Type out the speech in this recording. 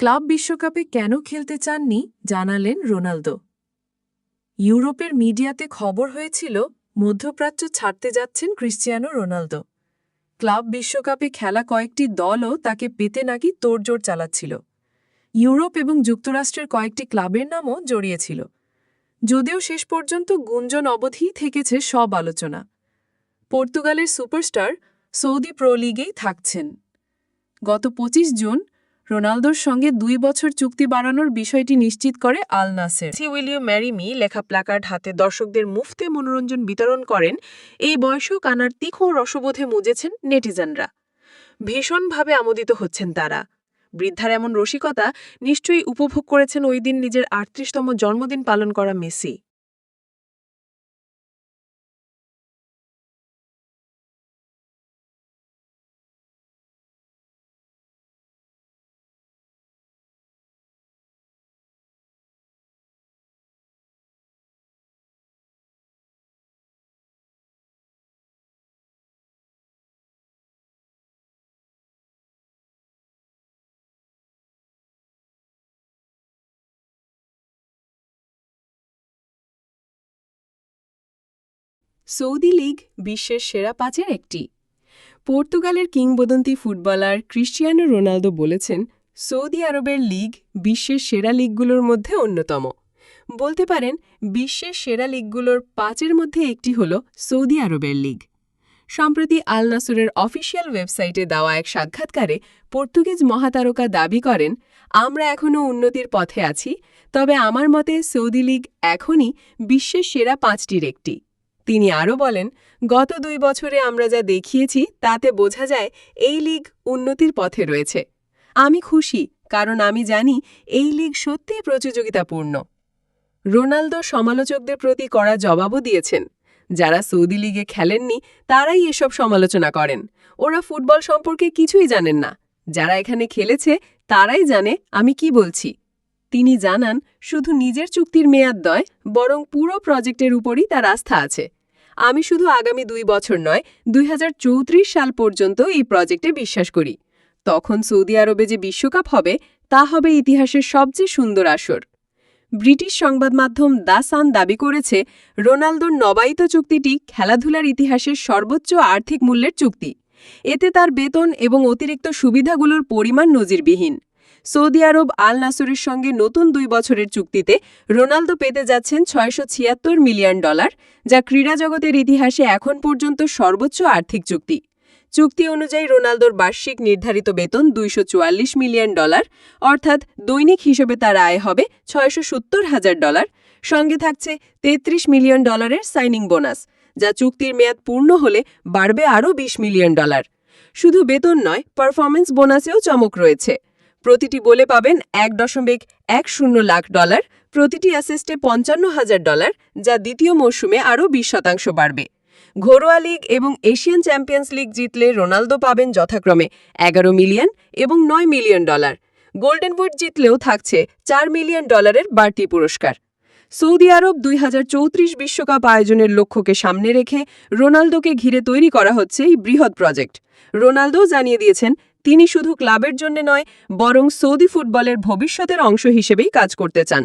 Club বিশ্বকাপে কেন খেলতে চাননি জানালেন রোনালদো। ইউরোপের মিডিয়াতে খবর হয়েছিল মধ্যপ্রাচ্য ছাড়তে যাচ্ছেন ক্রিশ্চিয়ানো রোনালদো। ক্লাব বিশ্বকাপে খেলা কয়েকটি দলও তাকে পেতে নাকি তোড়জোড় চালাচ্ছিল। ইউরোপ এবং যুক্তরাষ্ট্রের কয়েকটি ক্লাবের নামও জড়িয়েছিল। যদিও শেষ পর্যন্ত গুঞ্জন অবধি থেকেছে সব আলোচনা। পর্তুগালের সুপারস্টার সৌদি প্রো লিগেই থাকছেন। গত ২৫ জুন রোনালদোর সঙ্গে ২ বছর চুক্তি বাড়ানোর বিষয়টি নিশ্চিত করে Al Nassr. Will you marry me লেখা প্ল্যাকার্ড হাতে দর্শকদের মুফতে মনোরঞ্জন বিতরণ করেন। এই বয়সেও কানার তীক্ষ্ণ রসবোধে মুজেছেন নেটিজেনরা। ভীষণভাবে আমোদিত হচ্ছেন তারা। বৃদ্ধার এমন রসিকতা নিশ্চয়ই উপভোগ করেছেন ওই দিন নিজের ৩৮তম জন্মদিন পালন করা মেসি। সৌদি লীগ বিশ্বের সেরা পাঁচের একটি। পর্তুগালের কিংবদন্তি ফুটবলার ক্রিশ্চিয়ানো রোনালদো বলেছেন, সৌদি আরবের লীগ বিশ্বের সেরা লীগগুলোর মধ্যে অন্যতম। বলতে পারেন বিশ্বের সেরা লীগগুলোর পাঁচের মধ্যে একটি হল সৌদি আরবের লীগ। সম্প্রতি আল নাসরের অফিসিয়াল ওয়েবসাইটে দেওয়া এক সাক্ষাৎকারে পর্তুগিজ মহাতারকা দাবি করেন, আমরা এখনও উন্নতির পথে আছি, তবে আমার মতে সৌদি লীগ এখনই বিশ্বের সেরা পাঁচটির একটি। তিনি আরও বলেন, গত ২ বছরে আমরা যা দেখিয়েছি তাতে বোঝা যায় এই লীগ উন্নতির পথে রয়েছে। আমি খুশি, কারণ আমি জানি এই লীগ সত্যিই প্রতিযোগিতাপূর্ণ। রোনালদো সমালোচকদের প্রতি কড়া জবাবও দিয়েছেন। যারা সৌদি লীগে খেলেননি তারাই এসব সমালোচনা করেন। ওরা ফুটবল সম্পর্কে কিছুই জানেন না। যারা এখানে খেলেছে তারাই জানে আমি কি বলছি। তিনি জানান, শুধু নিজের চুক্তির মেয়াদ নয়, বরং পুরো প্রজেক্টের উপরই তার আস্থা আছে। আমি শুধু আগামী ২ বছর নয়, ২০৩৪ সাল পর্যন্ত এই প্রজেক্টে বিশ্বাস করি। তখন সৌদি আরবে যে বিশ্বকাপ হবে তা হবে ইতিহাসের সবচেয়ে সুন্দর আসর। ব্রিটিশ সংবাদ মাধ্যম দ্য সান দাবি করেছে, রোনালদোর নবায়িত চুক্তিটি খেলাধুলার ইতিহাসের সর্বোচ্চ আর্থিক মূল্যের চুক্তি। এতে তার বেতন এবং অতিরিক্ত সুবিধাগুলোর পরিমাণ নজিরবিহীন। সৌদি আরব আল নাসরের সঙ্গে নতুন ২ বছরের চুক্তিতে রোনালদো পেতে যাচ্ছেন $৬৭৬ মিলিয়ন, যা ক্রীড়া জগতের ইতিহাসে এখন পর্যন্ত সর্বোচ্চ আর্থিক চুক্তি। চুক্তি অনুযায়ী রোনালদোর বার্ষিক নির্ধারিত বেতন $২৪৪ মিলিয়ন, অর্থাৎ দৈনিক হিসেবে তার আয় হবে $৬৭০,০০০। সঙ্গে থাকছে $৩৩ মিলিয়ন সাইনিং বোনাস, যা চুক্তির মেয়াদ পূর্ণ হলে বাড়বে আরও $২০ মিলিয়ন। শুধু বেতন নয়, পারফরমেন্স বোনাসেও চমক রয়েছে। প্রতিটি গোলে পাবেন $১.১০ লাখ, প্রতিটি অ্যাসিস্টে $৫৫,০০০, যা দ্বিতীয় মৌসুমে আরও ২০% বাড়বে। ঘরোয়া লীগ এবং এশিয়ান চ্যাম্পিয়ন্স লিগ জিতলে রোনালদো পাবেন যথাক্রমে $১১ মিলিয়ন এবং $৯ মিলিয়ন। গোল্ডেন বুট জিতলেও থাকছে $৪ মিলিয়ন বাড়তি পুরস্কার। সৌদি আরব ২০৩৪ বিশ্বকাপ আয়োজনের লক্ষ্যকে সামনে রেখে রোনালদোকে ঘিরে তৈরি করা হচ্ছে এই বৃহৎ প্রজেক্ট। রোনালদো জানিয়ে দিয়েছেন, তিনি শুধু ক্লাবের জন্য নয়, বরং সৌদি ফুটবলের ভবিষ্যতের অংশ হিসেবেই কাজ করতে চান।